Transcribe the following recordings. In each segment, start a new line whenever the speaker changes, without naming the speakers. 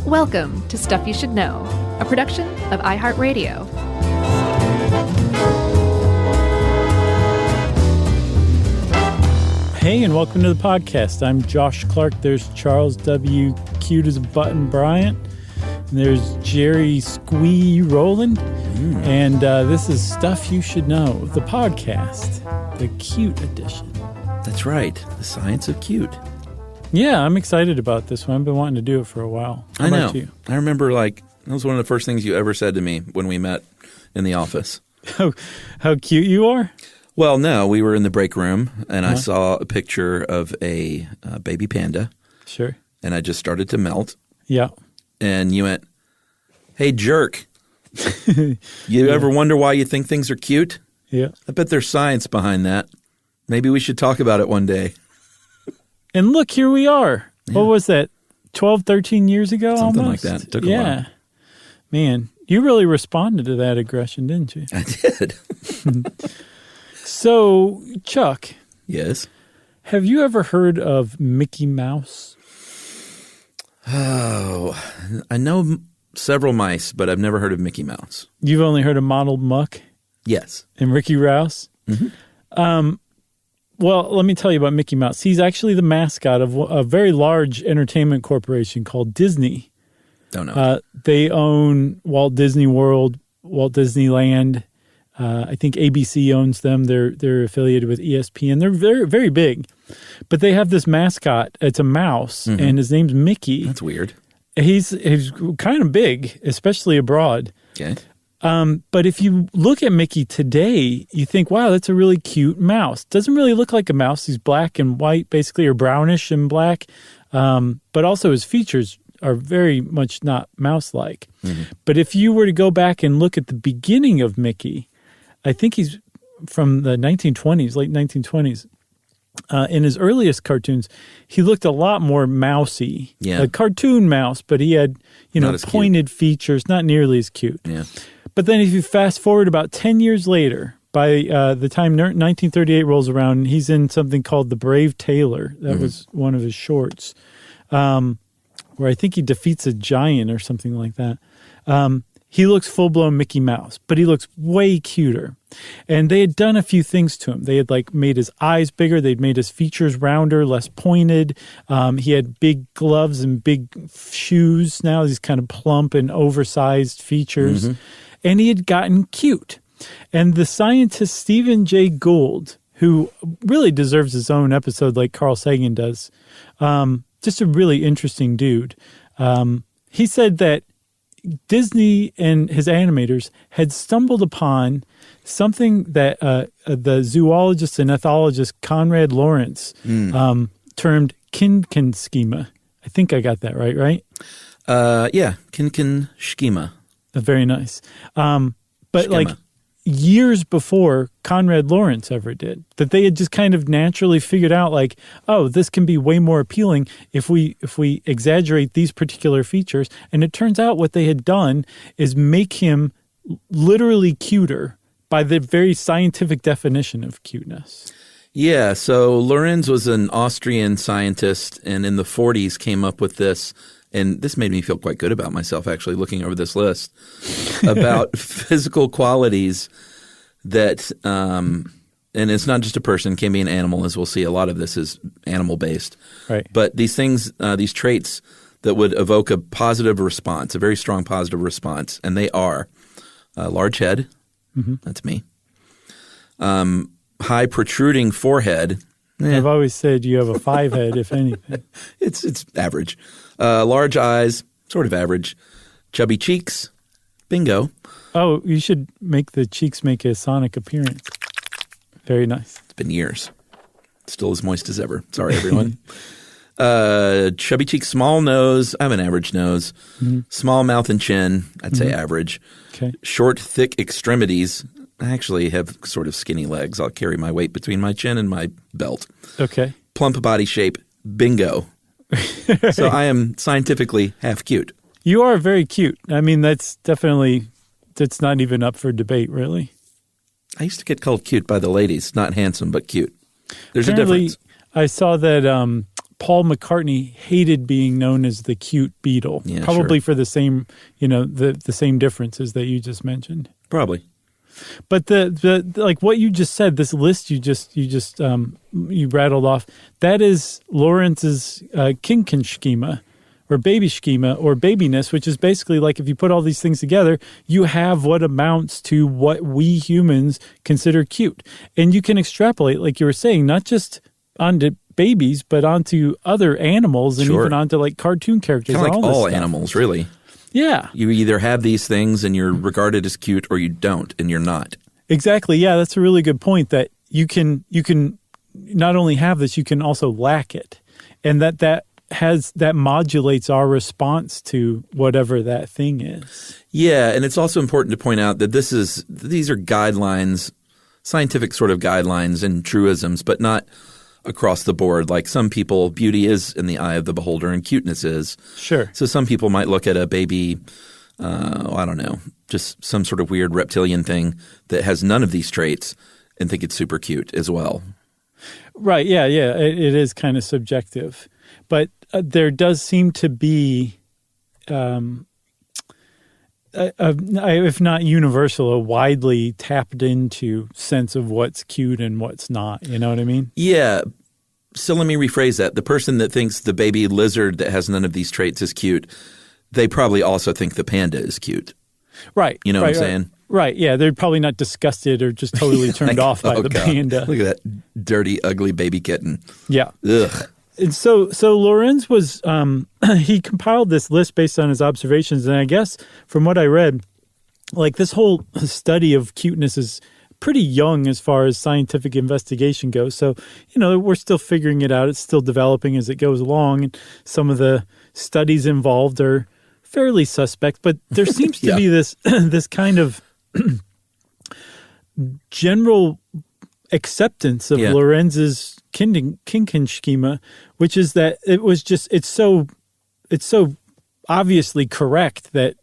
Welcome to Stuff You Should Know, a production of iHeartRadio.
Hey, and welcome to the podcast. I'm Josh Clark. There's Charles W. Cute as a Button Bryant. And there's Jerry Squee Rowland. And this is Stuff You Should Know, the podcast, the cute edition.
That's right. The science of cute.
Yeah, I'm excited about this one. I've been wanting to do it for a while. How
I know.
about you?
I remember, that was one of the first things you ever said to me when we met in the office.
How cute you are?
Well, no, we were in the break room, and I saw a picture of a baby panda.
Sure.
And I just started to melt.
Yeah.
And you went, "Hey, jerk. You ever wonder why you think things are cute?
Yeah.
I bet there's science behind that. Maybe we should talk about it one day."
And look, here we are. Yeah. What was that, 12, 13 years ago
Something
almost?
like that. It took a while.
Man, you really responded to that aggression, didn't you?
I did.
So, Chuck.
Yes?
Have you ever heard of Mickey Mouse?
Oh, I know several mice, but I've never heard of Mickey Mouse.
You've only heard of Monald Muck?
Yes.
And Ricky Rouse? Mm-hmm. Well, let me tell you about Mickey Mouse. He's actually the mascot of a very large entertainment corporation called Disney.
Don't know.
They own Walt Disney World, Walt Disneyland. I think ABC owns them. They're affiliated with ESPN. They're very, very big. But they have this mascot. It's a mouse, and his name's Mickey.
That's weird.
He's kind of big, especially abroad.
Okay.
But if you look at Mickey today, you think, wow, that's a really cute mouse. Doesn't really look like a mouse. He's black and white, basically, or brownish and black. But also his features are very much not mouse-like. Mm-hmm. But if you were to go back and look at the beginning of Mickey, I think he's from the 1920s, late 1920s. In his earliest cartoons, he looked a lot more mousy.
Yeah.
A cartoon mouse, but he had, pointed features, not nearly as cute.
Yeah.
But then if you fast forward about 10 years later, by the time 1938 rolls around, he's in something called The Brave Tailor. That was one of his shorts, where I think he defeats a giant or something like that. He looks full-blown Mickey Mouse, but he looks way cuter. And they had done a few things to him. They had made his eyes bigger. They'd made his features rounder, less pointed. He had big gloves and big shoes. Now he's kind of plump and oversized features. Mm-hmm. And he had gotten cute. And the scientist Stephen Jay Gould, who really deserves his own episode like Carl Sagan does, just a really interesting dude, he said that Disney and his animators had stumbled upon something that the zoologist and ethologist Conrad Lawrence termed Kinkin schema. I think I got that right?
Yeah, Kinkin schema.
Very nice. But
schema.
Years before Conrad Lawrence ever did, that they had just kind of naturally figured out this can be way more appealing if we exaggerate these particular features. And it turns out what they had done is make him literally cuter by the very scientific definition of cuteness.
Yeah, so Lorenz was an Austrian scientist, and in the 40s came up with this. And this made me feel quite good about myself, actually, looking over this list about physical qualities that and it's not just a person, can be an animal, as we'll see. A lot of this is animal-based. Right. But these things, these traits that would evoke a positive response, a very strong positive response, and they are large head. Mm-hmm. That's me. High protruding forehead.
I've always said you have a 5 head, if anything.
It's average. Large eyes, sort of average. Chubby cheeks, bingo.
Oh, you should make the cheeks make a sonic appearance. Very nice.
It's been years. Still as moist as ever. Sorry, everyone. Chubby cheeks, small nose. I have an average nose. Mm-hmm. Small mouth and chin. I'd say average. Okay. Short, thick extremities. I actually have sort of skinny legs. I'll carry my weight between my chin and my belt. Okay. Plump body shape. Bingo. Right. So I am scientifically half cute.
You are very cute. I mean, that's not even up for debate, really.
I used to get called cute by the ladies. Not handsome, but cute. There's
Apparently,
a difference.
I saw that Paul McCartney hated being known as the cute Beatle, probably for the same, the same differences that you just mentioned.
Probably.
But the like what you just said, this list you rattled off, that is Lorenz's Kinkin schema, or baby schema, or babiness, which is basically like if you put all these things together, you have what amounts to what we humans consider cute. And you can extrapolate, like you were saying, not just onto babies, but onto other animals and even onto like cartoon characters.
Kind of like all animals, really.
Yeah.
You either have these things and you're regarded as cute, or you don't and you're not.
Exactly. Yeah, that's a really good point, that you can not only have this, you can also lack it. And that modulates our response to whatever that thing is.
Yeah, and it's also important to point out that these are guidelines, scientific sort of guidelines and truisms, but not across the board. Like some people, beauty is in the eye of the beholder and cuteness is.
Sure.
So some people might look at a baby, I don't know, just some sort of weird reptilian thing that has none of these traits and think it's super cute as well.
Right. Yeah. It is kind of subjective. But there does seem to be, if not universal, a widely tapped into sense of what's cute and what's not. You know what I mean?
Yeah. So let me rephrase that. The person that thinks the baby lizard that has none of these traits is cute, they probably also think the panda is cute.
Right.
You know what I'm saying?
Right. Yeah. They're probably not disgusted or just totally turned off by the panda.
Look at that dirty, ugly baby kitten.
Yeah.
Ugh.
And so Lorenz was he compiled this list based on his observations, and I guess from what I read, like this whole study of cuteness is pretty young as far as scientific investigation goes. So, we're still figuring it out. It's still developing as it goes along, and some of the studies involved are fairly suspect, but there seems to be this this kind of general acceptance of Lorenz's Kinkin schema, which is that it's so obviously correct that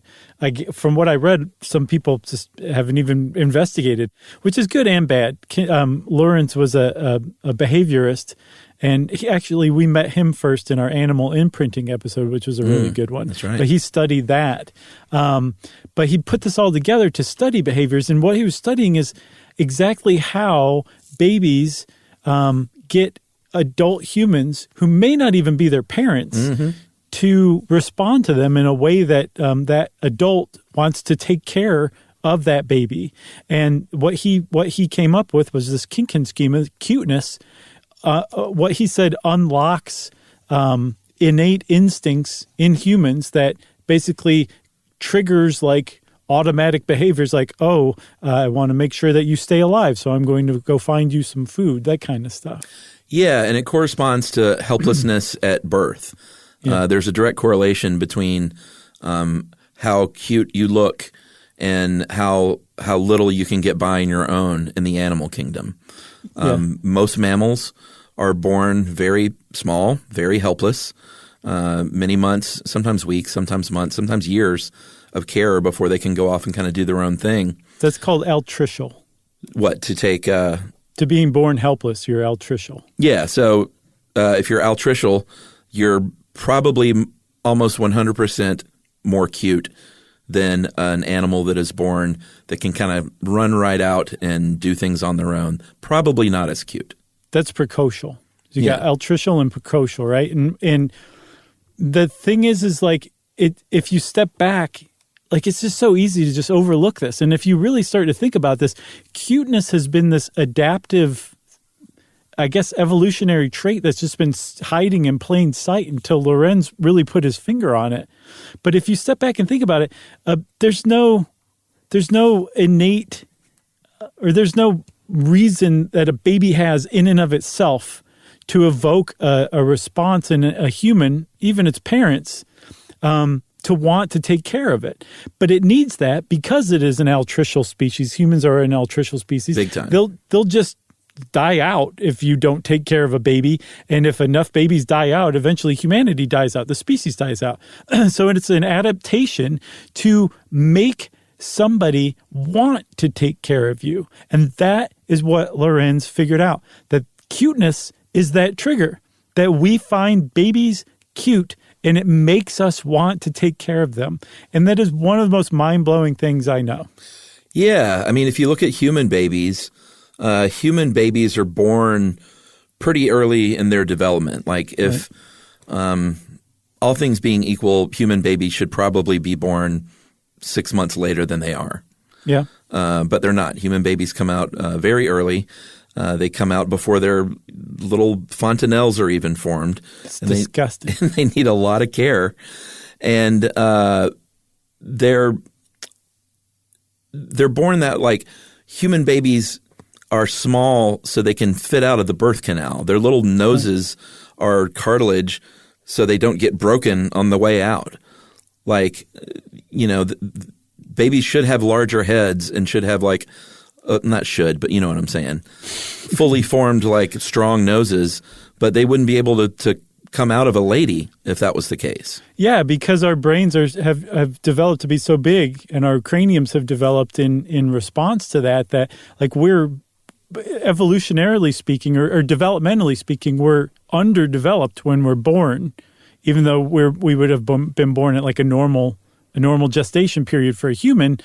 from what I read, some people just haven't even investigated, which is good and bad. Lorenz was a behaviorist, and we met him first in our animal imprinting episode, which was a really good one.
That's right.
But he studied that. But he put this all together to study behaviors, and what he was studying is exactly how babies get adult humans who may not even be their parents to respond to them in a way that that adult wants to take care of that baby. And what he came up with was this Kinkin schema, cuteness. What he said unlocks innate instincts in humans that basically triggers like automatic behaviors like, I want to make sure that you stay alive, so I'm going to go find you some food, that kind of stuff.
Yeah, and it corresponds to helplessness at birth. Yeah. There's a direct correlation between how cute you look and how little you can get by on your own in the animal kingdom. Most mammals are born very small, very helpless, many months, sometimes weeks, sometimes months, sometimes years of care before they can go off and kind of do their own thing.
That's called altricial.
What, to take
to being born helpless, you're altricial.
Yeah, so if you're altricial, you're probably almost 100% more cute than an animal that is born that can kind of run right out and do things on their own. Probably not as cute. That's
precocial. So you got altricial and precocial, right? And the thing is like if you step back, like it's just so easy to just overlook this. And if you really start to think about this, cuteness has been this adaptive, I guess, evolutionary trait that's just been hiding in plain sight until Lorenz really put his finger on it. But if you step back and think about it, there's no innate or there's no reason that a baby has in and of itself to evoke a response in a human, even its parents, to want to take care of it. But it needs that because it is an altricial species. Humans are an altricial species.
Big time.
They'll just die out if you don't take care of a baby. And if enough babies die out, eventually humanity dies out. The species dies out. So it's an adaptation to make somebody want to take care of you. And that is what Lorenz figured out, that cuteness is that trigger. that we find babies cute and it makes us want to take care of them. And that is one of the most mind-blowing things I know.
Yeah. I mean, if you look at human babies are born pretty early in their development. Like if all things being equal, human babies should probably be born 6 months later than they are.
Yeah.
But they're not. Human babies come out very early. They come out before their little fontanelles are even formed.
It's disgusting.
They need a lot of care. And they're born that like human babies are small so they can fit out of the birth canal. Their little noses are cartilage so they don't get broken on the way out. Like, babies should have larger heads and should have like not should, but you know what I'm saying. Fully formed, like strong noses, but they wouldn't be able to come out of a lady if that was the case. Yeah,
because our brains have developed to be so big, and our craniums have developed in response to that like we're evolutionarily speaking or developmentally speaking, we're underdeveloped when we're born, even though we would have been born at like a normal gestation period for a human.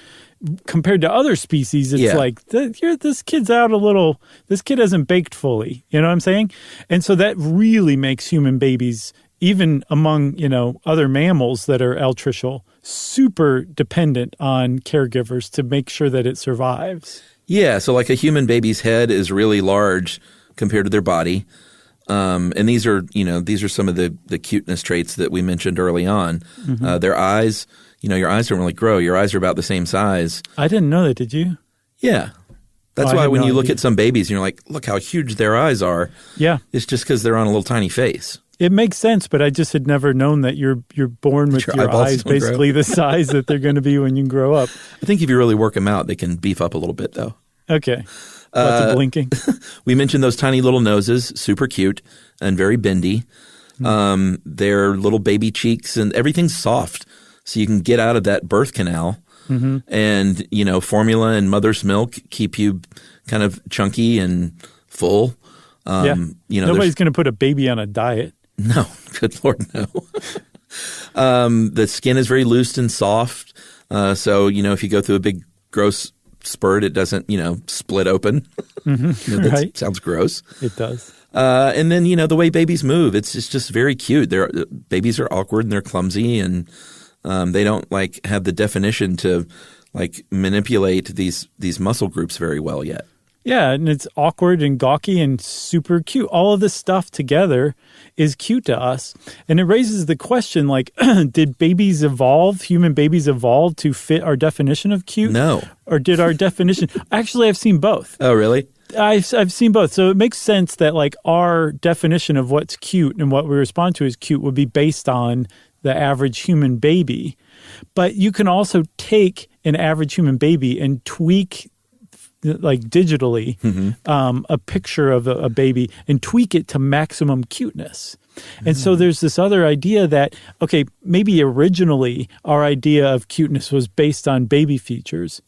Compared to other species, it's like, this kid's out a little, this kid hasn't baked fully. You know what I'm saying? And so that really makes human babies, even among, other mammals that are altricial, super dependent on caregivers to make sure that it survives.
Yeah. So like a human baby's head is really large compared to their body. And these are some of the cuteness traits that we mentioned early on. Mm-hmm. Their eyes, your eyes don't really grow. Your eyes are about the same size.
I didn't know that. Did you?
Yeah. That's why when you look at some babies and you're like, look how huge their eyes are. Yeah. It's just because they're on a little tiny face.
It makes sense, but I just had never known that you're born with your eyes basically the size that they're going to be when you grow up.
I think if you really work them out, they can beef up a little bit though.
Okay. Lots of blinking.
We mentioned those tiny little noses, super cute and very bendy. Their little baby cheeks and everything's soft. So you can get out of that birth canal. Mm-hmm. And, formula and mother's milk keep you kind of chunky and full.
Nobody's going to put a baby on a diet.
No. Good Lord, no. The skin is very loose and soft. So, if you go through a big gross spurt, it doesn't, split open. Mm-hmm. That right. Sounds gross.
It does.
And then, the way babies move, it's just very cute. Babies are awkward and they're clumsy and they don't have the definition to manipulate these muscle groups very well yet.
Yeah, and it's awkward and gawky and super cute. All of this stuff together is cute to us. And it raises the question, did babies evolve, human babies evolve to fit our definition of cute?
No.
Or did our definition – actually, I've seen both.
Oh, really?
I've seen both. So it makes sense that our definition of what's cute and what we respond to as cute would be based on the average human baby. But you can also take an average human baby and tweak digitally a picture of a baby and tweak it to maximum cuteness. And so there's this other idea that, okay, maybe originally our idea of cuteness was based on baby features,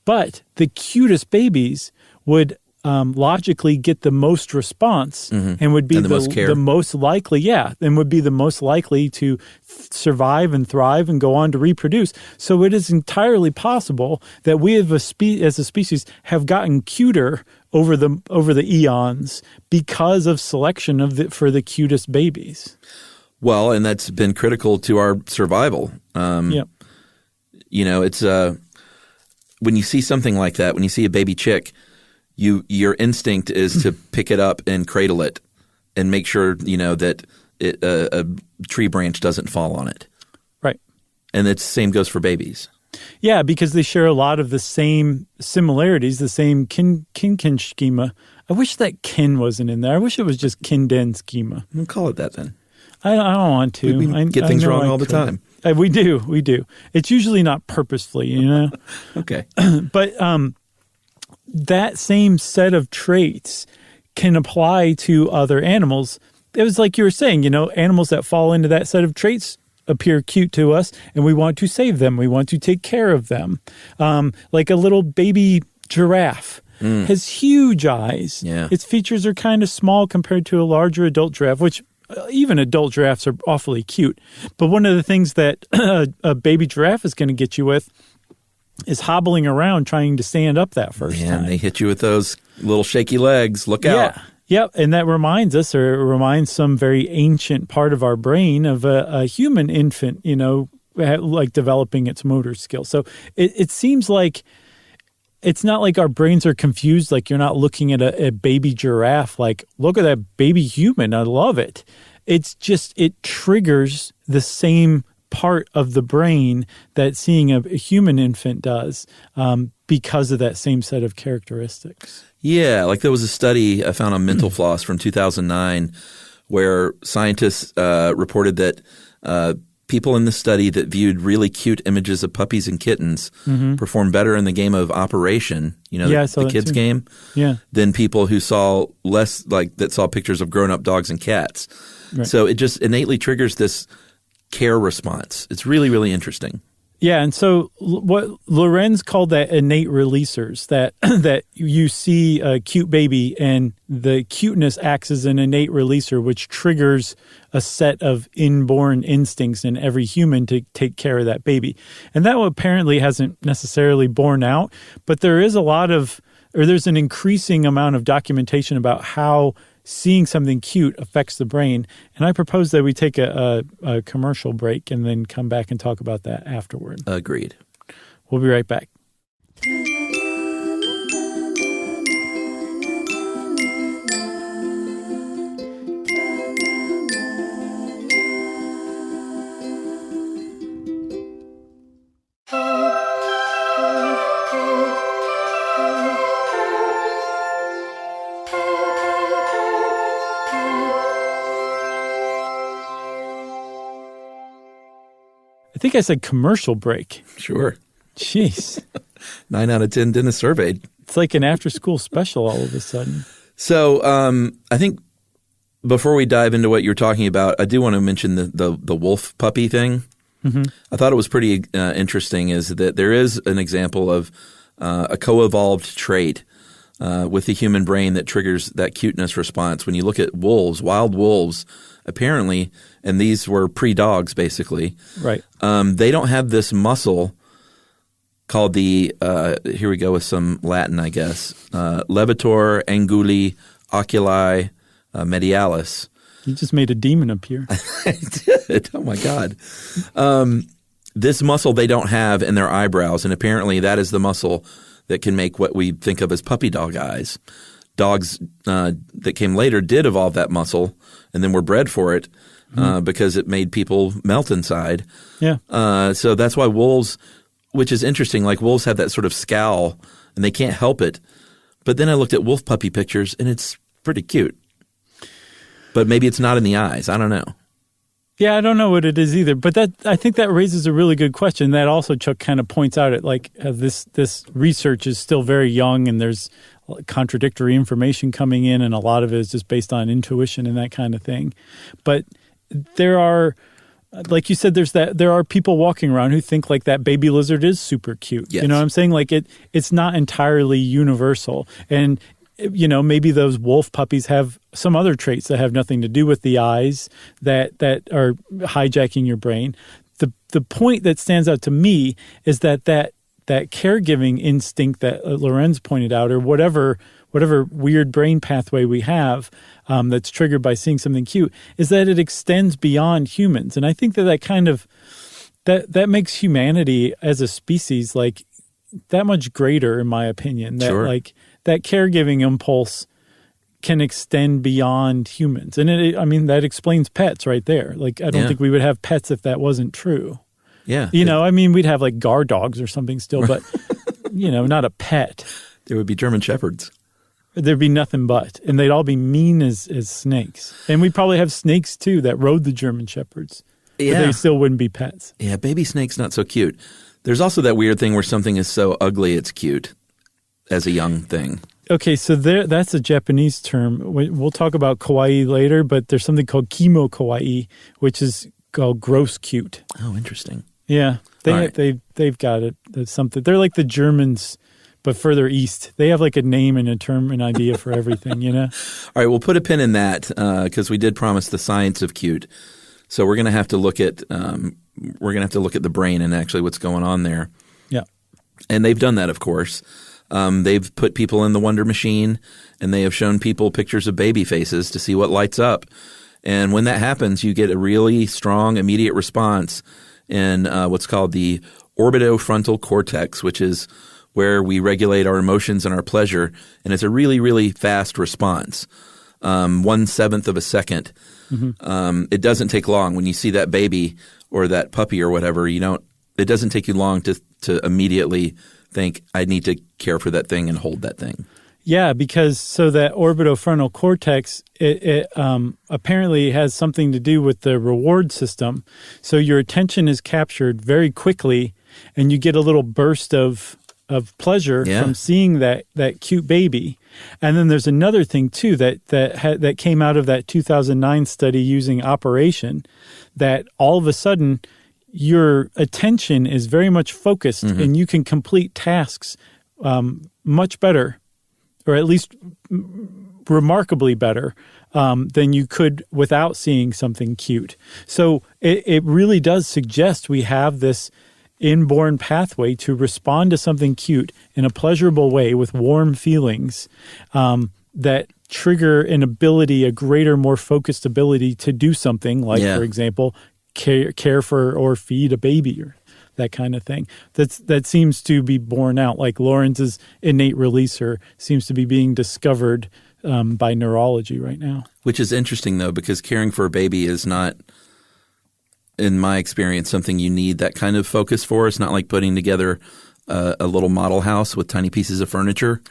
but the cutest babies would logically get the most response and would be the most likely, and would be the most likely to survive and thrive and go on to reproduce. So it is entirely possible that we as a species have gotten cuter over the eons because of selection for the cutest babies.
Well, and that's been critical to our survival. It's when you see something like that, when you see a baby chick, your instinct is to pick it up and cradle it and make sure, that a tree branch doesn't fall on it.
Right.
And the same goes for babies.
Yeah, because they share a lot of the same similarities, the same kin schema. I wish that kin wasn't in there. I wish it was just kin-den schema.
We'll call it that then.
I don't want to.
We get things wrong all the time.
We do. It's usually not purposefully,
Okay.
But that same set of traits can apply to other animals. It was like you were saying, animals that fall into that set of traits appear cute to us, and we want to save them. We want to take care of them. Like a little baby giraffe has huge eyes. Yeah. Its features are kind of small compared to a larger adult giraffe, which even adult giraffes are awfully cute. But one of the things that a baby giraffe is going to get you with is hobbling around trying to stand up that first time.
And they hit you with those little shaky legs. Look out.
Yeah, and that reminds us, or it reminds some very ancient part of our brain of a human infant, like developing its motor skills. So it seems like it's not like our brains are confused, like you're not looking at a baby giraffe like, look at that baby human, I love it. It's just, it triggers the same part of the brain that seeing a human infant does because of that same set of characteristics.
Yeah, like there was a study I found on mental floss from 2009 where scientists reported that people in the study that viewed really cute images of puppies and kittens performed better in the game of Operation, the kids game, than people who saw less, like that saw pictures of grown-up dogs and cats. Right. So it just innately triggers this care response. It's really, really interesting.
Yeah, and so what Lorenz called that innate releasers, that you see a cute baby and the cuteness acts as an innate releaser, which triggers a set of inborn instincts in every human to take care of that baby. And that apparently hasn't necessarily borne out, but there's an increasing amount of documentation about how seeing something cute affects the brain. And I propose that we take a commercial break and then come back and talk about that afterward.
Agreed.
We'll be right back. I think I said commercial break.
Sure.
Jeez.
9 out of 10 dentists surveyed.
It's like an after-school special all of a sudden.
So I think before we dive into what you're talking about, I do want to mention the wolf puppy thing. Mm-hmm. I thought it was pretty interesting is that there is an example of a co-evolved trait with the human brain that triggers that cuteness response. When you look at wolves, wild wolves, apparently, and these were pre-dogs basically,
right?
They don't have this muscle called the here we go with some Latin, I guess, levator anguli oculi medialis.
You just made a demon appear.
I did. Oh my God. This muscle they don't have in their eyebrows, and apparently that is the muscle that can make what we think of as puppy dog eyes. Dogs that came later did evolve that muscle and then were bred for it because it made people melt inside.
Yeah.
So that's why wolves, which is interesting, like wolves have that sort of scowl and they can't help it. But then I looked at wolf puppy pictures and it's pretty cute. But maybe it's not in the eyes. I don't know.
Yeah, I don't know what it is either. But I think that raises a really good question. That also, Chuck, kind of points out like this research is still very young and there's contradictory information coming in, and a lot of it is just based on intuition and that kind of thing. But there are, like you said, there are people walking around who think like that baby lizard is super cute.
Yes.
You know what I'm saying? Like it's not entirely universal. And maybe those wolf puppies have some other traits that have nothing to do with the eyes that are hijacking your brain. The point that stands out to me is that caregiving instinct that Lorenz pointed out, or whatever weird brain pathway we have that's triggered by seeing something cute, is that it extends beyond humans. And I think that kind of that makes humanity as a species like that much greater, in my opinion. That
sure.
Like that caregiving impulse can extend beyond humans. And that explains pets right there. Like, I don't think we would have pets if that wasn't true.
Yeah.
We'd have like guard dogs or something still, but, not a pet.
There would be German Shepherds.
There'd be nothing but. And they'd all be mean as snakes. And we'd probably have snakes too that rode the German Shepherds.
Yeah.
But they still wouldn't be pets.
Yeah, baby snake's not so cute. There's also that weird thing where something is so ugly it's cute as a young thing.
Okay, so that's a Japanese term. We'll talk about kawaii later, but there's something called kimo kawaii, which is called gross cute.
Oh, interesting.
Yeah, they've got it. There's something. They're like the Germans' but further east. They have like a name and a term and idea for everything, you know?
All right, we'll put a pin in that because we did promise the science of cute. So we're going to have to look at the brain and actually what's going on there.
Yeah.
And they've done that, of course. They've put people in the Wonder Machine, and they have shown people pictures of baby faces to see what lights up. And when that happens, you get a really strong immediate response in what's called the orbitofrontal cortex, which is where we regulate our emotions and our pleasure. And it's a really, really fast response, 1/7 of a second. Mm-hmm. It doesn't take long. When you see that baby or that puppy or whatever, it doesn't take you long to immediately think, I need to care for that thing and hold that thing.
Yeah, because so that orbitofrontal cortex, it apparently has something to do with the reward system. So your attention is captured very quickly, and you get a little burst of pleasure from seeing that cute baby. And then there's another thing too that came out of that 2009 study using Operation, that all of a sudden your attention is very much focused, and you can complete tasks much better, or at least remarkably better than you could without seeing something cute. So it really does suggest we have this inborn pathway to respond to something cute in a pleasurable way with warm feelings that trigger a greater, more focused ability to do something like, for example, care for or feed a baby or that kind of thing. That seems to be borne out. Like Lorenz's innate releaser seems to be being discovered by neurology right now. Which
is interesting, though, because caring for a baby is not, in my experience, something you need that kind of focus for. It's not like putting together a little model house with tiny pieces of furniture.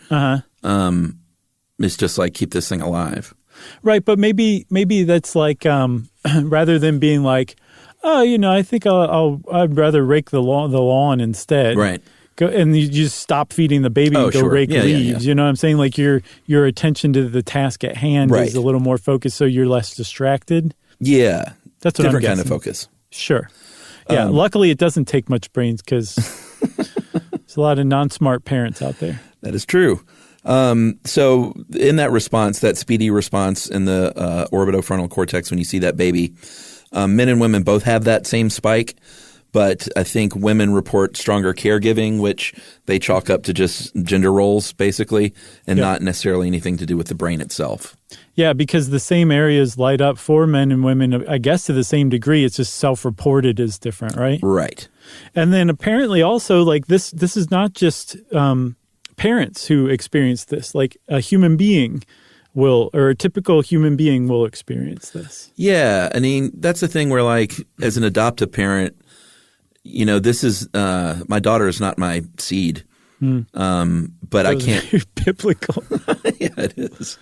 It's just like, keep this thing alive.
Right, but maybe that's like rather than being like, oh, I think I'd rather rake the lawn instead.
Right.
Go, and you just stop feeding the baby and go rake leaves. Yeah. You know what I'm saying? Like your attention to the task at hand is a little more focused, so you're less distracted.
Yeah.
That's what I'm guessing.
Different kind of focus.
Sure. Yeah. Luckily, it doesn't take much brains because there's a lot of non-smart parents out there.
That is true. So in that response, that speedy response in the orbitofrontal cortex when you see that baby, men and women both have that same spike, but I think women report stronger caregiving, which they chalk up to just gender roles basically, and not necessarily anything to do with the brain itself.
Yeah, because the same areas light up for men and women, I guess to the same degree. It's just self-reported is different, right?
Right.
And then apparently also like this is not just parents who experience this. Like a human being or a typical human being will experience this.
Yeah. I mean, that's the thing where like as an adoptive parent, this is my daughter is not my seed. But I can't –
biblical.
Yeah, it is.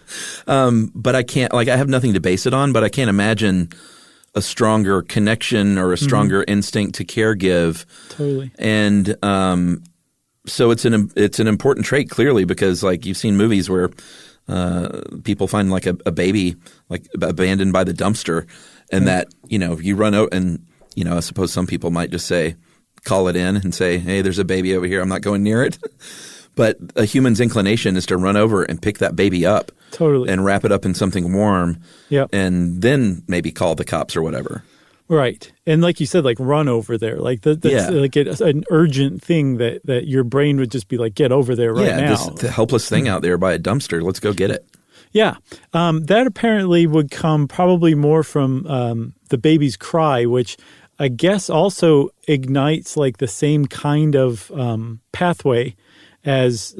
But I can't – like I have nothing to base it on, but I can't imagine a stronger connection or a stronger instinct to care give.
Totally.
And so it's an important trait clearly because like you've seen movies where people find like a baby like abandoned by the dumpster and that, you run out and, I suppose some people might just say – call it in and say, hey, there's a baby over here. I'm not going near it. But a human's inclination is to run over and pick that baby up.
Totally.
And wrap it up in something warm.
Yep.
And then maybe call the cops or whatever.
Right. And like you said, like run over there. Like that's like an urgent thing that your brain would just be like, get over there right now.
This helpless thing out there by a dumpster. Let's go get it.
Yeah. That apparently would come probably more from the baby's cry, which I guess also ignites like the same kind of pathway as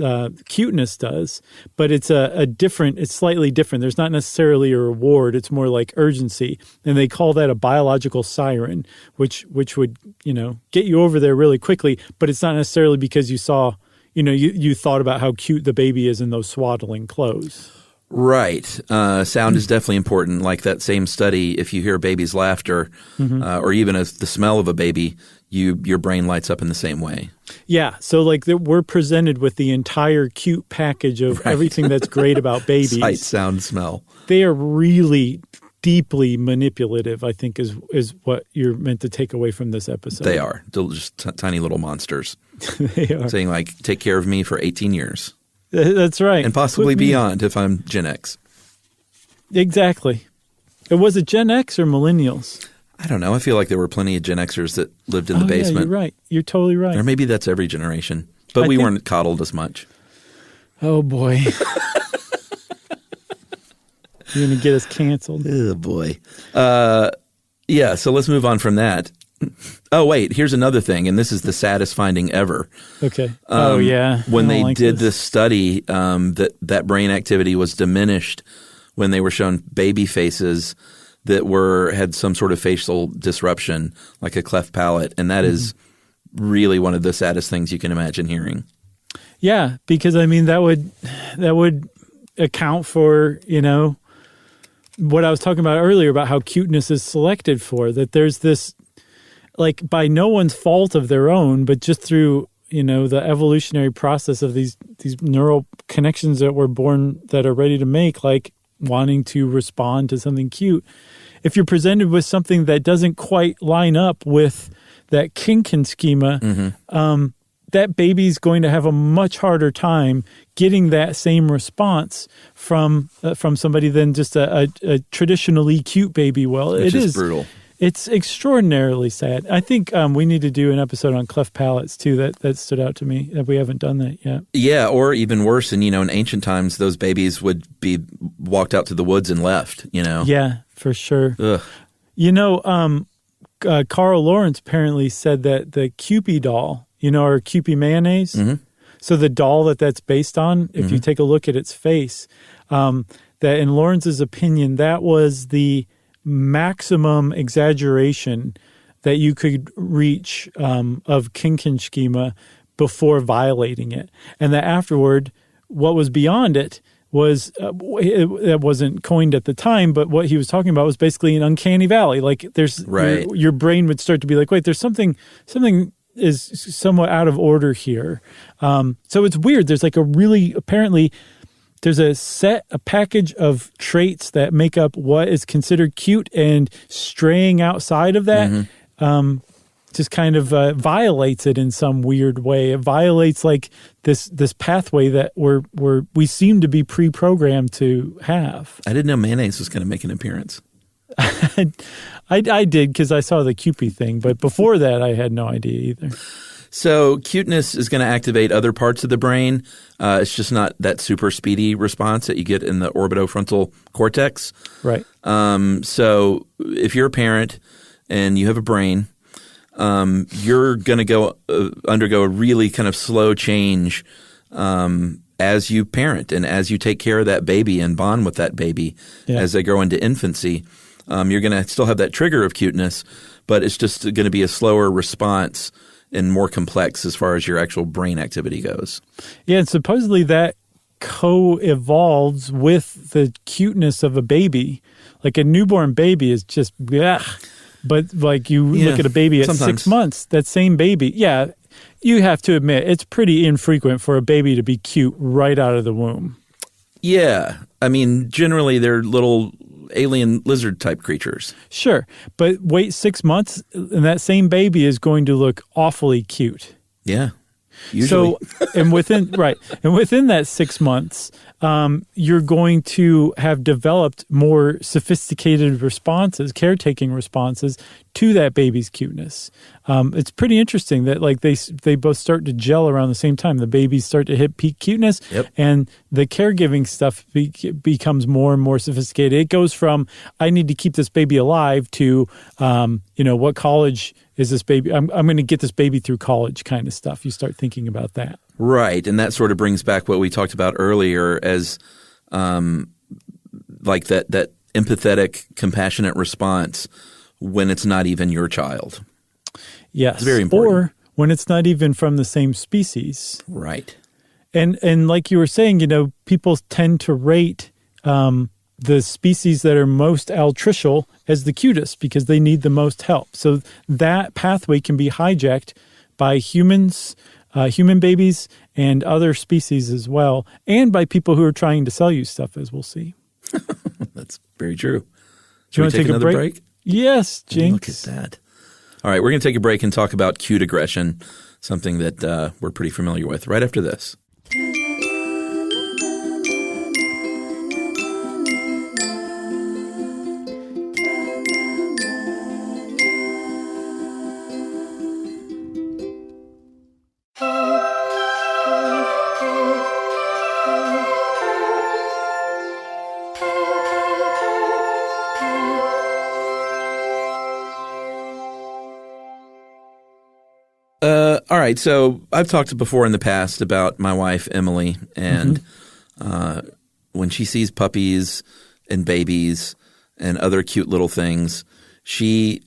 cuteness does, but it's it's slightly different. There's not necessarily a reward. It's more like urgency. And they call that a biological siren, which would, get you over there really quickly, but it's not necessarily because you saw, you thought about how cute the baby is in those swaddling clothes.
Right. Sound is definitely important. Like that same study, if you hear a baby's laughter or even the smell of a baby, your brain lights up in the same way.
Yeah. So like we're presented with the entire cute package of everything that's great about babies.
Sight, sound, smell.
They are really deeply manipulative, I think, is what you're meant to take away from this episode.
They are. They're just tiny little monsters.
They are.
Saying, like, take care of me for 18 years.
That's right.
And possibly beyond if I'm Gen X.
Exactly. Was it Gen X or millennials?
I don't know. I feel like there were plenty of Gen Xers that lived in the basement.
Yeah, you're right. You're totally right.
Or maybe that's every generation. But we weren't coddled as much.
Oh, boy. You're going to get us canceled.
Oh, boy. Yeah, so let's move on from that. Oh, wait, here's another thing, and this is the saddest finding ever.
Okay. Yeah.
When they did this study, that brain activity was diminished when they were shown baby faces that had some sort of facial disruption, like a cleft palate, and that is really one of the saddest things you can imagine hearing. Yeah,
because I mean that would account for, what I was talking about earlier about how cuteness is selected for, that there's this, like, by no one's fault of their own, but just through, the evolutionary process of these neural connections that we're born that are ready to make, like wanting to respond to something cute. If you're presented with something that doesn't quite line up with that Kinkin schema, that baby's going to have a much harder time getting that same response from somebody than just a traditionally cute baby will.
It is brutal.
It's extraordinarily sad. I think we need to do an episode on cleft palates too. That stood out to me. That we haven't done that yet. Yeah, or even worse. And in ancient times, those babies would be walked out to the woods and left. Yeah, for sure.
Ugh.
Carl Lawrence apparently said that the Kewpie doll, or Kewpie mayonnaise. So the doll that's based on, if you take a look at its face, that in Lawrence's opinion, that was the maximum exaggeration that you could reach of Kinkin schema before violating it. And that afterward, what was beyond it was, it wasn't coined at the time, but what he was talking about was basically an uncanny valley. Like there's, your brain would start to be like, wait, there's something is somewhat out of order here. So it's weird. There's like apparently there's a package of traits that make up what is considered cute, and straying outside of that just kind of violates it in some weird way. It violates like this pathway that we seem to be pre-programmed to have.
I didn't know mayonnaise was going to make an appearance.
I did because I saw the Kewpie thing, but before that I had no idea either.
So cuteness is going to activate other parts of the brain. It's just not that super speedy response that you get in the orbitofrontal cortex.
Right.
So if you're a parent and you have a brain, you're going to undergo a really kind of slow change as you parent and as you take care of that baby and bond with that baby as they grow into infancy. You're going to still have that trigger of cuteness, but it's just going to be a slower response and more complex as far as your actual brain activity goes.
Yeah, and supposedly that co-evolves with the cuteness of a baby. Like a newborn baby is just, but like you look at a baby at 6 months, that same baby, you have to admit it's pretty infrequent for a baby to be cute right out of the womb.
Yeah, I mean, generally they're little alien lizard type creatures.
Sure, but wait 6 months and that same baby is going to look awfully cute.
Yeah, usually.
So, and within that 6 months, you're going to have developed more sophisticated responses, caretaking responses to that baby's cuteness. It's pretty interesting that like they both start to gel around the same time. The babies start to hit peak cuteness, and the caregiving stuff becomes more and more sophisticated. It goes from I need to keep this baby alive to what college is this baby? I'm going to get this baby through college kind of stuff. You start thinking about that.
Right, and that sort of brings back what we talked about earlier as like that empathetic, compassionate response when it's not even your child.
Yes.
It's very important.
Or when it's not even from the same species.
Right.
And like you were saying, people tend to rate the species that are most altricial as the cutest because they need the most help. So that pathway can be hijacked by humans, human babies, and other species as well, and by people who are trying to sell you stuff, as we'll see.
That's very true. Should we take another break?
Yes, Jinx.
Look at that. All right, we're going to take a break and talk about cute aggression, something that we're pretty familiar with, right after this. All right, so I've talked before in the past about my wife, Emily, and when she sees puppies and babies and other cute little things, she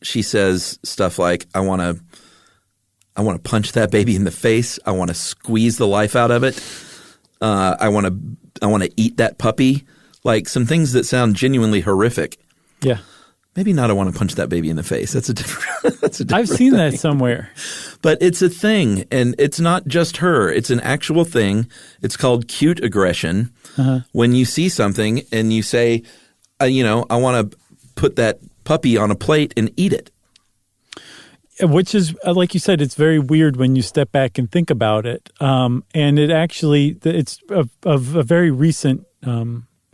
says stuff like, I want to punch that baby in the face. I want to squeeze the life out of it. I want to eat that puppy. Like some things that sound genuinely horrific.
Yeah.
Maybe not I want to punch that baby in the face. That's a different
I've seen that somewhere.
But it's a thing, and it's not just her. It's an actual thing. It's called cute aggression. When you see something and you say, I want to put that puppy on a plate and eat it.
Which is, like you said, it's very weird when you step back and think about it. And it's of a very recent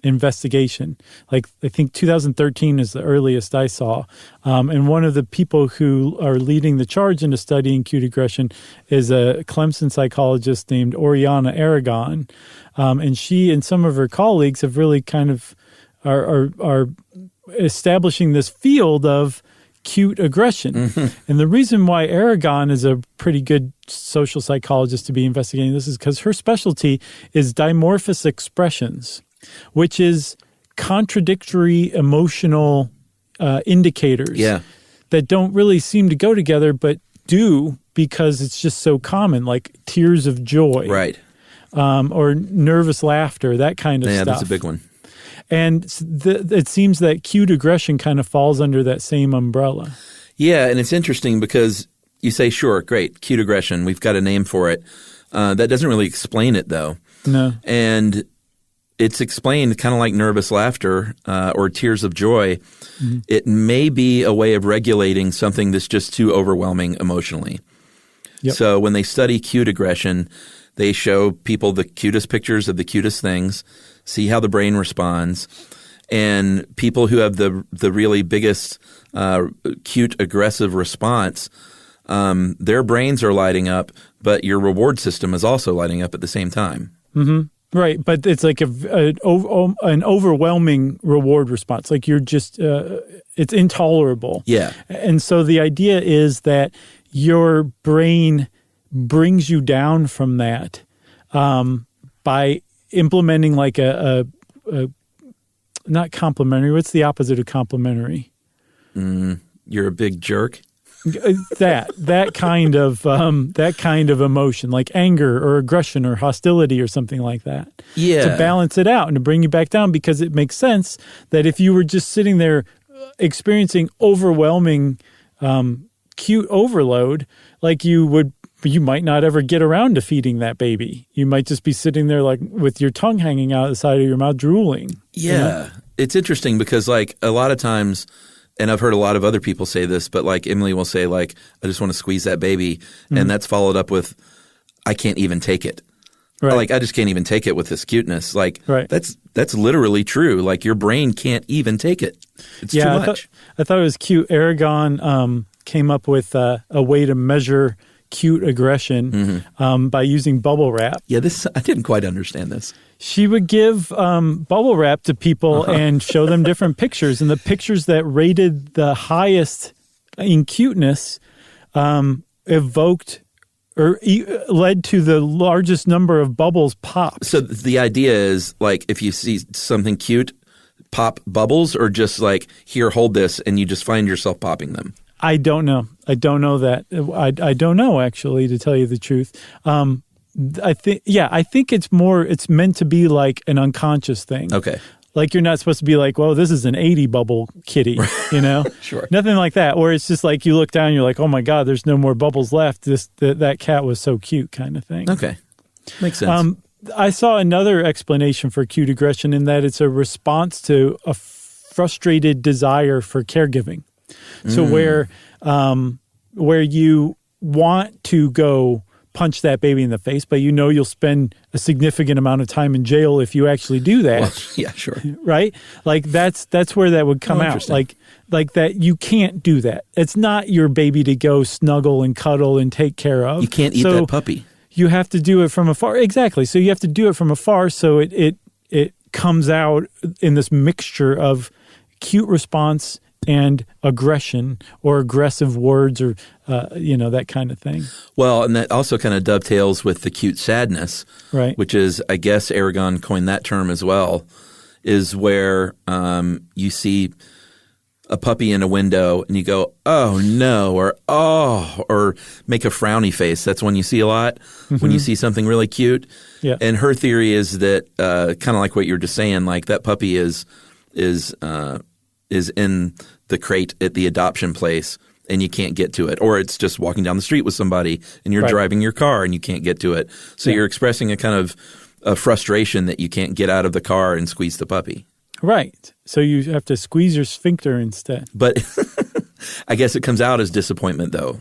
investigation. Like I think 2013 is the earliest I saw. And one of the people who are leading the charge into studying cute aggression is a Clemson psychologist named Oriana Aragon. And she and some of her colleagues have really kind of are establishing this field of cute aggression. And the reason why Aragon is a pretty good social psychologist to be investigating this is because her specialty is dimorphous expressions, which is contradictory emotional indicators that don't really seem to go together, but do because it's just so common, like tears of joy,
right?
Or nervous laughter, that kind of stuff. Yeah,
that's a big one.
And it seems that cute aggression kind of falls under that same umbrella.
Yeah, and it's interesting because you say, sure, great, cute aggression, we've got a name for it. That doesn't really explain it, though.
No.
And it's explained kind of like nervous laughter or tears of joy. It may be a way of regulating something that's just too overwhelming emotionally.
Yep.
So when they study cute aggression, they show people the cutest pictures of the cutest things, see how the brain responds, and people who have the really biggest cute aggressive response, their brains are lighting up, but your reward system is also lighting up at the same time.
Right, but it's like an overwhelming reward response. Like you're just it's intolerable.
Yeah.
And so the idea is that your brain brings you down from that by implementing like a not complimentary. What's the opposite of complimentary?
You're a big jerk.
that kind of emotion, like anger or aggression or hostility or something like that.
Yeah.
To balance it out and to bring you back down, because it makes sense that if you were just sitting there experiencing overwhelming cute overload, like you might not ever get around to feeding that baby. You might just be sitting there like with your tongue hanging out the side of your mouth drooling.
Yeah.
You know?
It's interesting because like a lot of times, and I've heard a lot of other people say this, but like Emily will say like, I just want to squeeze that baby. And that's followed up with, I can't even take it.
Right.
Like I just can't even take it with this cuteness. Like
right.
That's literally true. Like your brain can't even take it. It's too much.
I thought it was cute. Aragon came up with a way to measure cute aggression by using bubble wrap.
Yeah, I didn't quite understand this.
She would give bubble wrap to people and show them different pictures, and the pictures that rated the highest in cuteness evoked or led to the largest number of bubbles popped.
So the idea is like if you see something cute, pop bubbles, or just like, here, hold this, and you just find yourself popping them?
I don't know. I don't know that. I don't know, actually, to tell you the truth. I think it's meant to be like an unconscious thing.
Okay.
Like you're not supposed to be like, well, this is an 80 bubble kitty, you know?
Sure.
Nothing like that, where it's just like you look down and you're like, oh my God, there's no more bubbles left. That cat was so cute kind of thing.
Okay. Makes sense.
I saw another explanation for cute aggression in that it's a response to a frustrated desire for caregiving. So where you want to go punch that baby in the face, but you'll spend a significant amount of time in jail if you actually do that.
Well, yeah, sure.
Right? Like that's where that would come out. Like that you can't do that. It's not your baby to go snuggle and cuddle and take care of.
You can't eat that puppy.
You have to do it from afar. Exactly. So you have to do it from afar so it comes out in this mixture of cute response and aggression or aggressive words or, that kind of thing.
Well, and that also kind of dovetails with the cute sadness,
right?
Which is, I guess Aragon coined that term as well, is where you see a puppy in a window and you go, oh, no, or make a frowny face. That's one you see a lot when you see something really cute.
Yeah.
And her theory is that kind of like what you were just saying, like that puppy is in the crate at the adoption place and you can't get to it. Or it's just walking down the street with somebody and you're driving your car and you can't get to it. So you're expressing a kind of a frustration that you can't get out of the car and squeeze the puppy.
Right. So you have to squeeze your sphincter instead.
But I guess it comes out as disappointment though.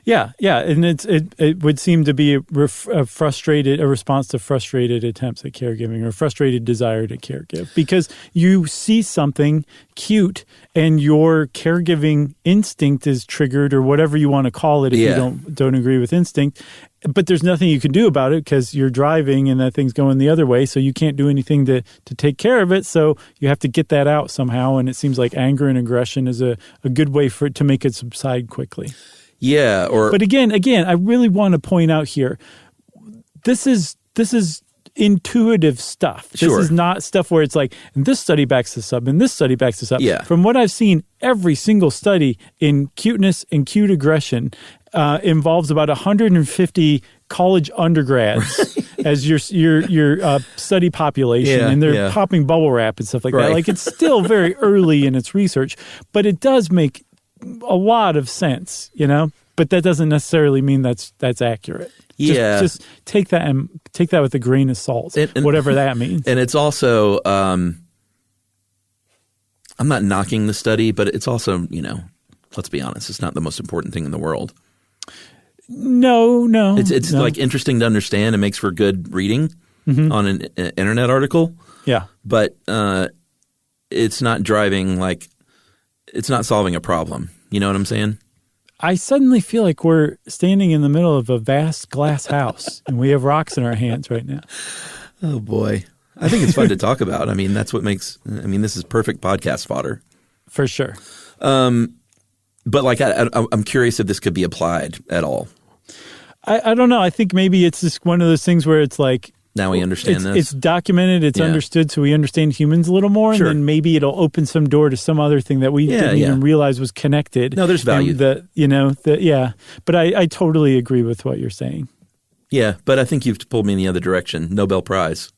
Yeah, and it would seem to be a response to frustrated attempts at caregiving or frustrated desire to caregive, because you see something cute and your caregiving instinct is triggered, or whatever you want to call it if you don't agree with instinct. But there's nothing you can do about it because you're driving and that thing's going the other way, so you can't do anything to take care of it. So you have to get that out somehow, and it seems like anger and aggression is a good way for it to make it subside quickly.
Yeah,
but again, I really want to point out here, this is intuitive stuff. This is not stuff where it's like, and this study backs this up, and this study backs this up.
Yeah.
From what I've seen, every single study in cuteness and cute aggression involves about 150 college undergrads as your study population, and they're popping bubble wrap and stuff like that. Like, it's still very early in its research, but it does make a lot of sense, but that doesn't necessarily mean that's accurate. Just take that with a grain of salt, whatever that means.
And it's also, I'm not knocking the study, but it's also, let's be honest, it's not the most important thing in the world.
No.
It's like interesting to understand. It makes for good reading on an internet article.
Yeah.
But it's not it's not solving a problem. You know what I'm saying?
I suddenly feel like we're standing in the middle of a vast glass house and we have rocks in our hands right now.
Oh, boy. I think it's fun to talk about. I mean, that's what this is perfect podcast fodder.
For sure.
But I'm curious if this could be applied at all.
I don't know. I think maybe it's just one of those things where it's like,
now we understand this.
It's documented, it's understood, so we understand humans a little more, and then maybe it'll open some door to some other thing that we didn't even realize was connected.
No, there's value.
But I totally agree with what you're saying.
Yeah, but I think you've pulled me in the other direction. Nobel Prize.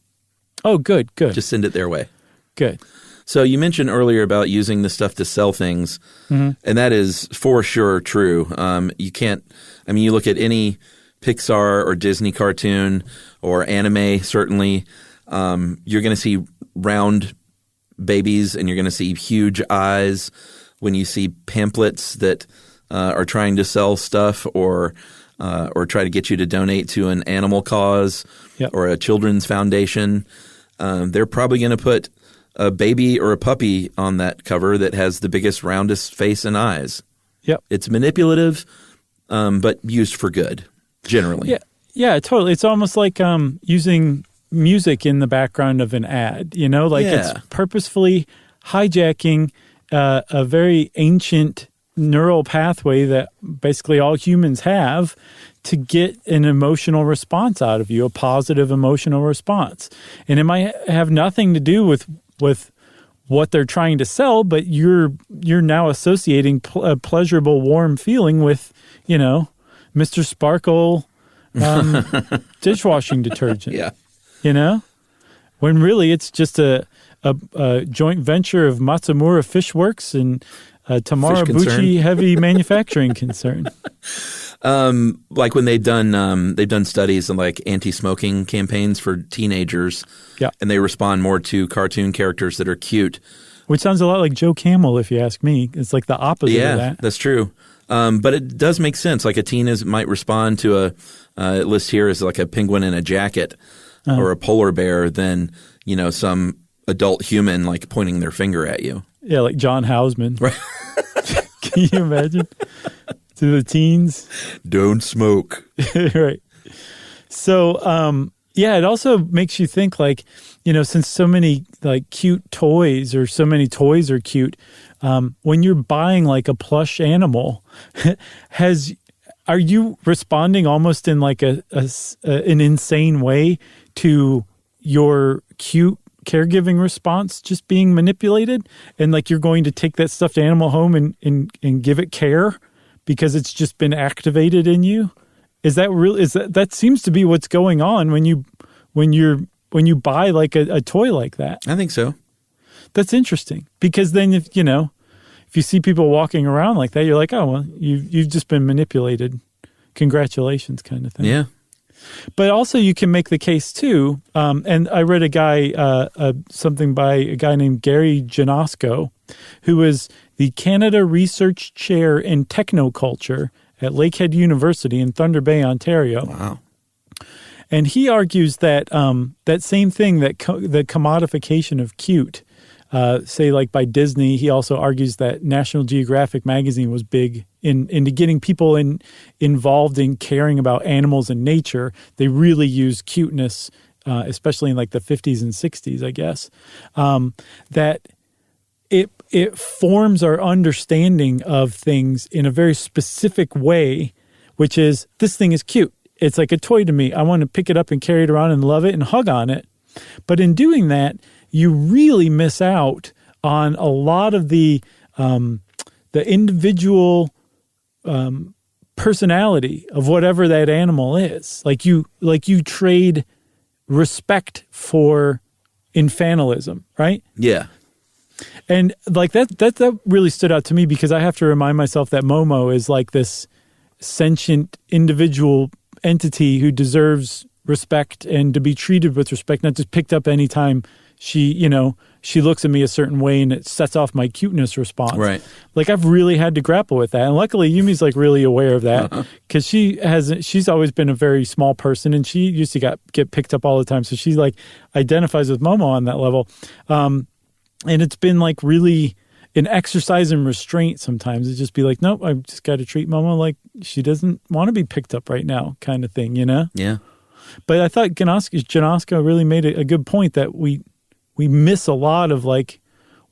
Oh, good.
Just send it their way.
Good.
So you mentioned earlier about using this stuff to sell things, and that is for sure true. You look at any Pixar or Disney cartoon or anime, certainly, you're going to see round babies and you're going to see huge eyes when you see pamphlets that are trying to sell stuff or try to get you to donate to an animal cause or a children's foundation. They're probably going to put a baby or a puppy on that cover that has the biggest, roundest face and eyes.
Yep.
It's manipulative, but used for good. Generally.
Yeah, totally. It's almost like using music in the background of an ad, it's purposefully hijacking a very ancient neural pathway that basically all humans have to get an emotional response out of you, a positive emotional response. And it might have nothing to do with what they're trying to sell, but you're now associating a pleasurable, warm feeling with, Mr. Sparkle dishwashing detergent.
Yeah.
When really it's just a joint venture of Matsumura Fish Works and Tamarabuchi Heavy Manufacturing Concern.
Like when they've done studies on like anti-smoking campaigns for teenagers, and they respond more to cartoon characters that are cute.
Which sounds a lot like Joe Camel, if you ask me. It's like the opposite of that.
That's true. But it does make sense. Like a teen might respond to it lists here as like a penguin in a jacket or a polar bear than, some adult human like pointing their finger at you.
Yeah, like John Houseman.
Right.
Can you imagine? To the teens.
Don't smoke.
Right. So, it also makes you think like, since so many like cute toys or so many toys are cute, when you're buying like a plush animal, are you responding almost in like an insane way to your cute caregiving response just being manipulated? And like you're going to take that stuffed animal home and give it care because it's just been activated in you? Is that real? That seems to be what's going on when you buy like a toy like that?
I think so.
That's interesting because then if you see people walking around like that, you're like, oh well, you've just been manipulated. Congratulations, kind of thing.
Yeah.
But also you can make the case too. And I read something by a guy named Gary Janosko, who was the Canada Research Chair in Technoculture at Lakehead University in Thunder Bay, Ontario.
Wow.
And he argues that that same thing, that the commodification of cute, say like by Disney, he also argues that National Geographic magazine was big into getting people involved in caring about animals and nature. They really use cuteness, especially in like the 50s and 60s, I guess, that it forms our understanding of things in a very specific way, which is this thing is cute. It's like a toy to me. I want to pick it up and carry it around and love it and hug on it. But in doing that, you really miss out on a lot of the individual personality of whatever that animal is. Like you trade respect for infantilism, right?
Yeah.
And like that really stood out to me because I have to remind myself that Momo is like this sentient individual entity who deserves respect and to be treated with respect, not just picked up anytime she looks at me a certain way and it sets off my cuteness response.
Right.
Like I've really had to grapple with that. And luckily Yumi's like really aware of that because she's always been a very small person and she used to get picked up all the time. So she like identifies with Momo on that level. And it's been like really an exercise in restraint sometimes. It's just be like, nope, I've just got to treat Momo like she doesn't want to be picked up right now kind of thing,
Yeah.
But I thought Janosko really made a good point that we miss a lot of like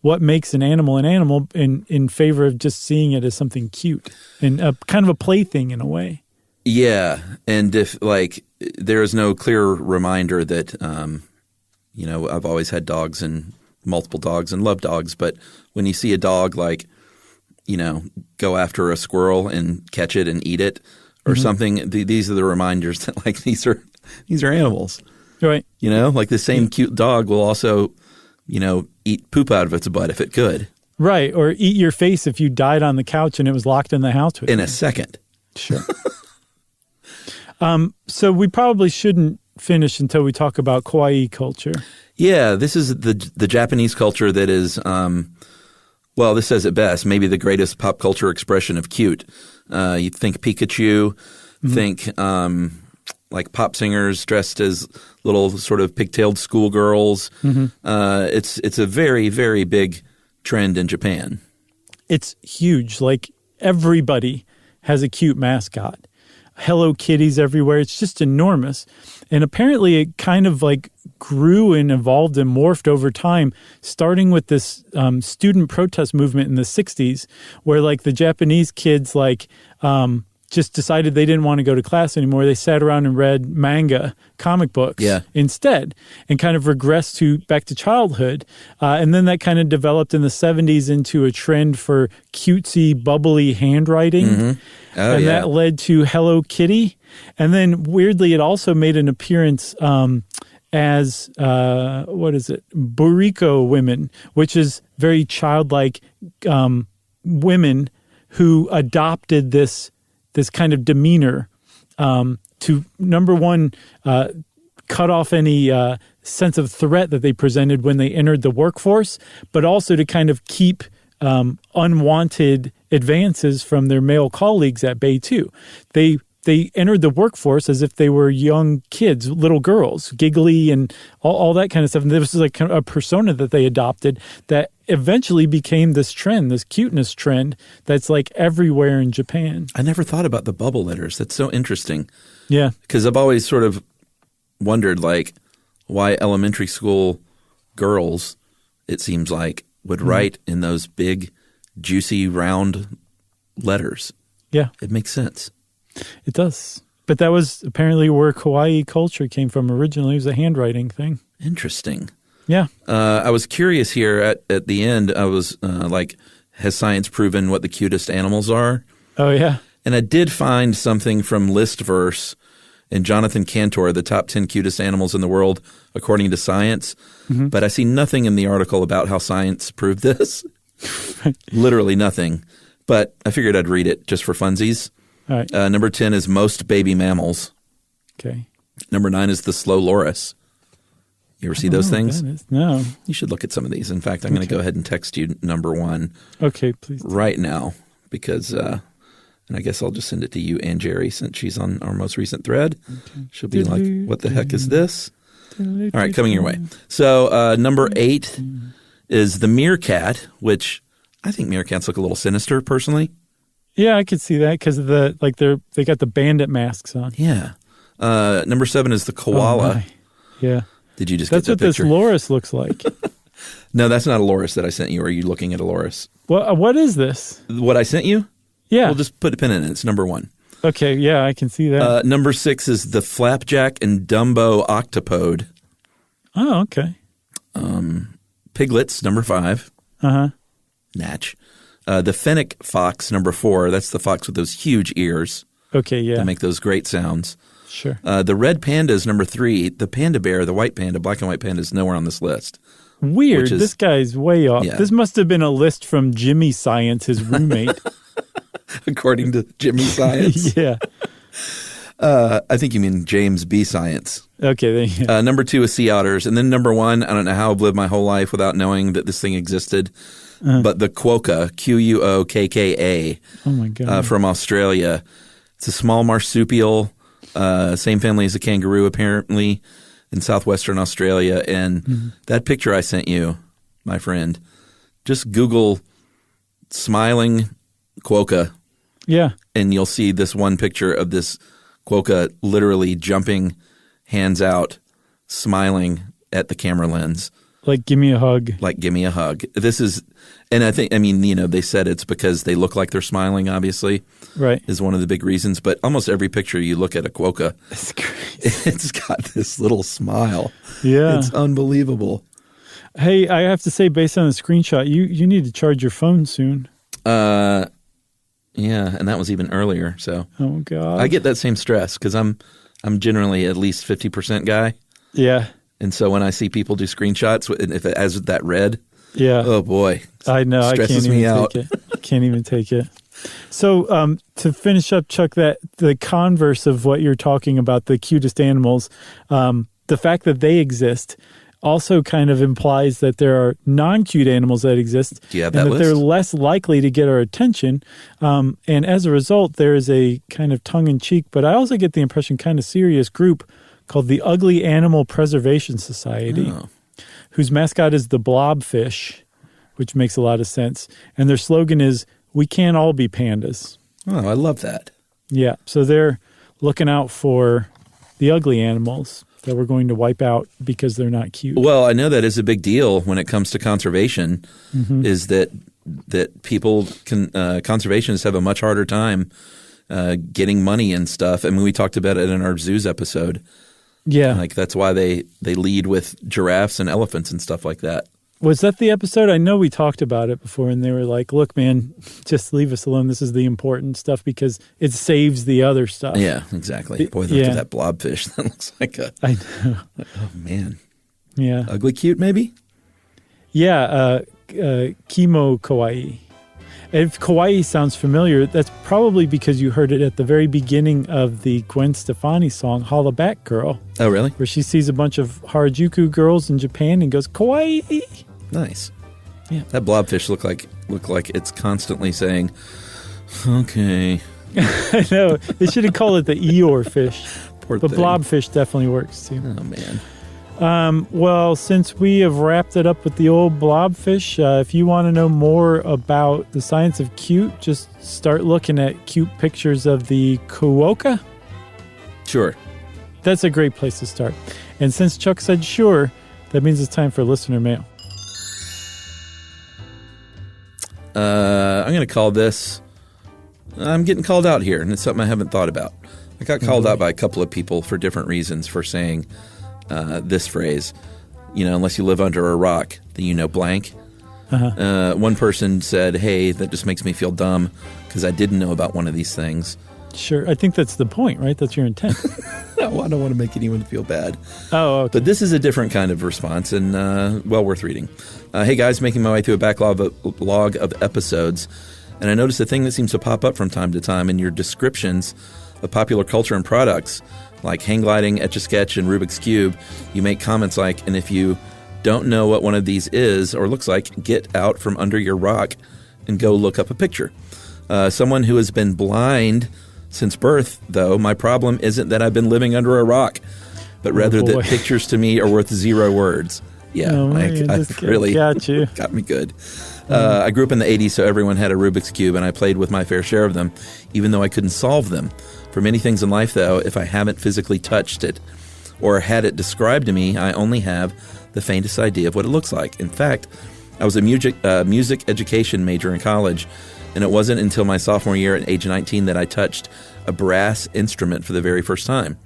what makes an animal in favor of just seeing it as something cute and a kind of a plaything in a way.
Yeah. And if like there is no clear reminder that, I've always had dogs and multiple dogs and love dogs. But when you see a dog like, go after a squirrel and catch it and eat it or something, these are the reminders that like these are animals.
Right.
Like the same cute dog will also, eat poop out of its butt if it could.
Right. Or eat your face if you died on the couch and it was locked in the house with you.
In a second.
Sure. So we probably shouldn't finish until we talk about kawaii culture.
Yeah, this is the Japanese culture that is, this says it best, maybe the greatest pop culture expression of cute. You think Pikachu, think like pop singers dressed as little sort of pigtailed schoolgirls. It's a very, very big trend in Japan. It's
huge. Like everybody has a cute mascot. Hello Kitties everywhere. It's just enormous. And apparently it kind of like grew and evolved and morphed over time, starting with this student protest movement in the 60s where like the Japanese kids like just decided they didn't want to go to class anymore. They sat around and read manga, comic books instead, and kind of regressed back to childhood. And then that kind of developed in the 70s into a trend for cutesy, bubbly handwriting. That led to Hello Kitty. And then weirdly, it also made an appearance as, Buriko women, which is very childlike women who adopted this kind of demeanor to, number one, cut off any sense of threat that they presented when they entered the workforce, but also to kind of keep unwanted advances from their male colleagues at Bay 2. They entered the workforce as if they were young kids, little girls, giggly and all that kind of stuff. And this was like a persona that they adopted that eventually became this trend, this cuteness trend that's like everywhere in Japan.
I never thought about the bubble letters. That's so interesting.
Yeah.
Because I've always sort of wondered, like, why elementary school girls, it seems like, would write in those big, juicy, round letters.
Yeah.
It makes sense.
It does. But that was apparently where kawaii culture came from originally. It was a handwriting thing.
Interesting.
Yeah.
I was curious here at the end. I was like, has science proven what the cutest animals are?
Oh, yeah.
And I did find something from Listverse and Jonathan Cantor, the top 10 cutest animals in the world, according to science. Mm-hmm. But I see nothing in the article about how science proved this. Literally nothing. But I figured I'd read it just for funsies.
All right.
Number 10 is most baby mammals.
Okay.
Number 9 is the slow loris. You ever see those things?
No.
You should look at some of these. In fact, I'm going to go ahead and text you number 1.
Okay, please.
Right now, because and I guess I'll just send it to you and Jerry since she's on our most recent thread. Okay. She'll be like, what the heck is this? All right, coming your way. So number 8 is the meerkat, which I think meerkats look a little sinister personally.
Yeah, I could see that because of they got the bandit masks on.
Yeah. Number 7 is the koala.
Oh my. Yeah.
Did you just
That's
get that picture?
That's what this loris looks like.
No, that's not a loris that I sent you. Or are you looking at a loris?
What is this?
What I sent you?
Yeah.
We'll just put a pin in it. It's number 1.
Okay, yeah, I can see that.
Number 6 is the flapjack and Dumbo octopode.
Oh, okay.
Piglets, number 5.
Uh-huh.
Natch. The fennec fox, number 4. That's the fox with those huge ears.
Okay, yeah.
That make those great sounds.
Sure.
The red panda is number 3. The panda bear, the white panda, black and white panda, is nowhere on this list.
Weird. This guy's way off.
Yeah.
This must have been a list from Jimmy Science, his roommate.
According to Jimmy Science.
Yeah.
I think you mean James B. Science.
Okay. There you go.
Number 2 is sea otters. And then number 1, I don't know how I've lived my whole life without knowing that this thing existed. But the quokka, Quokka,
oh my God.
from Australia. It's a small marsupial, same family as a kangaroo apparently in southwestern Australia. And that picture I sent you, my friend, just Google smiling quokka.
Yeah.
And you'll see this one picture of this quokka literally jumping, hands out, smiling at the camera lens.
Like, give me a hug.
Like, give me a hug. This is, and I mean, they said it's because they look like they're smiling, obviously.
Right.
Is one of the big reasons. But almost every picture you look at a quokka,
it's crazy.
It's got this little smile.
Yeah.
It's unbelievable.
Hey, I have to say, based on the screenshot, you need to charge your phone soon.
Yeah, and that was even earlier. So,
oh God,
I get that same stress because I'm generally at least 50% guy.
Yeah,
and so when I see people do screenshots, if it has that red,
yeah,
oh boy,
I know,
stresses me out.
Take it. I can't even take it. So to finish up, Chuck, that the converse of what you're talking about, the cutest animals, the fact that they exist also kind of implies that there are non-cute animals that exist,
Do you have
and
that
that
list?
they're less likely to get our attention. And as a result, there is a kind of tongue-in-cheek, but I also get the impression kind of serious group called the Ugly Animal Preservation Society, whose mascot is the blobfish, which makes a lot of sense. And their slogan is, "We can't all be pandas."
Oh, I love that.
Yeah, so they're looking out for the ugly animals that we're going to wipe out because they're not cute.
Well, I know that is a big deal when it comes to conservation, is that people can conservationists have a much harder time getting money and stuff. I mean, we talked about it in our zoos episode.
Yeah.
Like that's why they lead with giraffes and elephants and stuff like that.
Was that the episode? I know we talked about it before, and they were like, look, man, just leave us alone. This is the important stuff because it saves the other stuff.
Yeah, exactly. Boy, look at that blobfish. That looks like a –
I know.
Oh, man.
Yeah.
Ugly cute maybe?
Yeah, chemo kawaii. If Kauai sounds familiar, that's probably because you heard it at the very beginning of the Gwen Stefani song, Holla Back Girl.
Oh, really?
Where she sees a bunch of Harajuku girls in Japan and goes, Kauai.
Nice.
Yeah.
That blobfish look like it's constantly saying, okay.
I know. They should have called it the Eeyore fish.
Poor
but
thing.
blobfish definitely works too.
Oh, man.
Well, since we have wrapped it up with the old blobfish, if you want to know more about the science of cute, just start looking at cute pictures of the Kuoka.
Sure.
That's a great place to start. And since Chuck said sure, that means it's time for listener mail.
I'm going to call this, I'm getting called out here, and it's something I haven't thought about. I got called out by a couple of people for different reasons for saying this phrase, unless you live under a rock, then you know blank. One person said, hey, that just makes me feel dumb because I didn't know about one of these things.
Sure. I think that's the point, right? That's your intent.
No, I don't want to make anyone feel bad.
Oh, okay.
But this is a different kind of response and well worth reading. Hey, guys, making my way through a backlog of episodes, and I noticed a thing that seems to pop up from time to time in your descriptions of popular culture and products, like hang gliding, Etch-a-Sketch, and Rubik's Cube. You make comments like, and if you don't know what one of these is or looks like, get out from under your rock and go look up a picture. Someone who has been blind since birth, though, my problem isn't that I've been living under a rock, but rather that pictures to me are worth 0 words. Yeah, I really
got you.
Got me good. I grew up in the 80s, so everyone had a Rubik's Cube, and I played with my fair share of them, even though I couldn't solve them. For many things in life, though, if I haven't physically touched it or had it described to me, I only have the faintest idea of what it looks like. In fact, I was a music education major in college, and it wasn't until my sophomore year at age 19 that I touched a brass instrument for the very first time.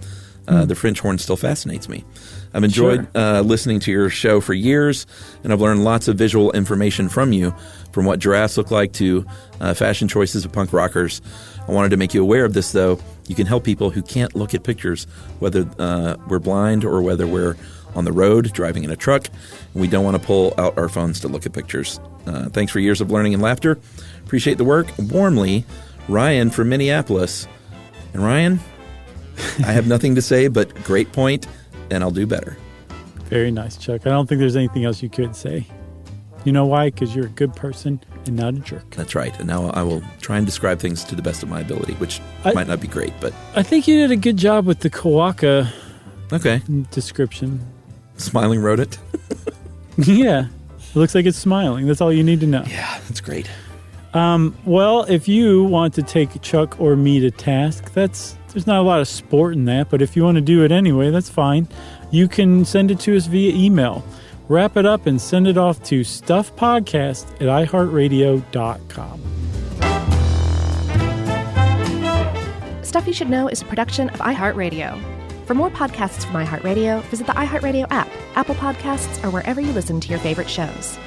The French horn still fascinates me. I've enjoyed listening to your show for years, and I've learned lots of visual information from you, from what giraffes look like to fashion choices of punk rockers. I wanted to make you aware of this, though. You can help people who can't look at pictures, whether we're blind or whether we're on the road, driving in a truck, and we don't want to pull out our phones to look at pictures. Thanks for years of learning and laughter. Appreciate the work. Warmly, Ryan from Minneapolis. And Ryan, I have nothing to say but great point, and I'll do better.
Very nice, Chuck. I don't think there's anything else you could say. You know why? Because you're a good person and not a jerk.
That's right. And now I will try and describe things to the best of my ability, which might not be great, but...
I think you did a good job with the Kawaka description.
Smiling wrote it?
Yeah. It looks like it's smiling. That's all you need to know.
Yeah, that's great.
Well, if you want to take Chuck or me to task, there's not a lot of sport in that, but if you want to do it anyway, that's fine. You can send it to us via email. Wrap it up and send it off to stuffpodcast@iHeartRadio.com.
Stuff You Should Know is a production of iHeartRadio. For more podcasts from iHeartRadio, visit the iHeartRadio app, Apple Podcasts, or wherever you listen to your favorite shows.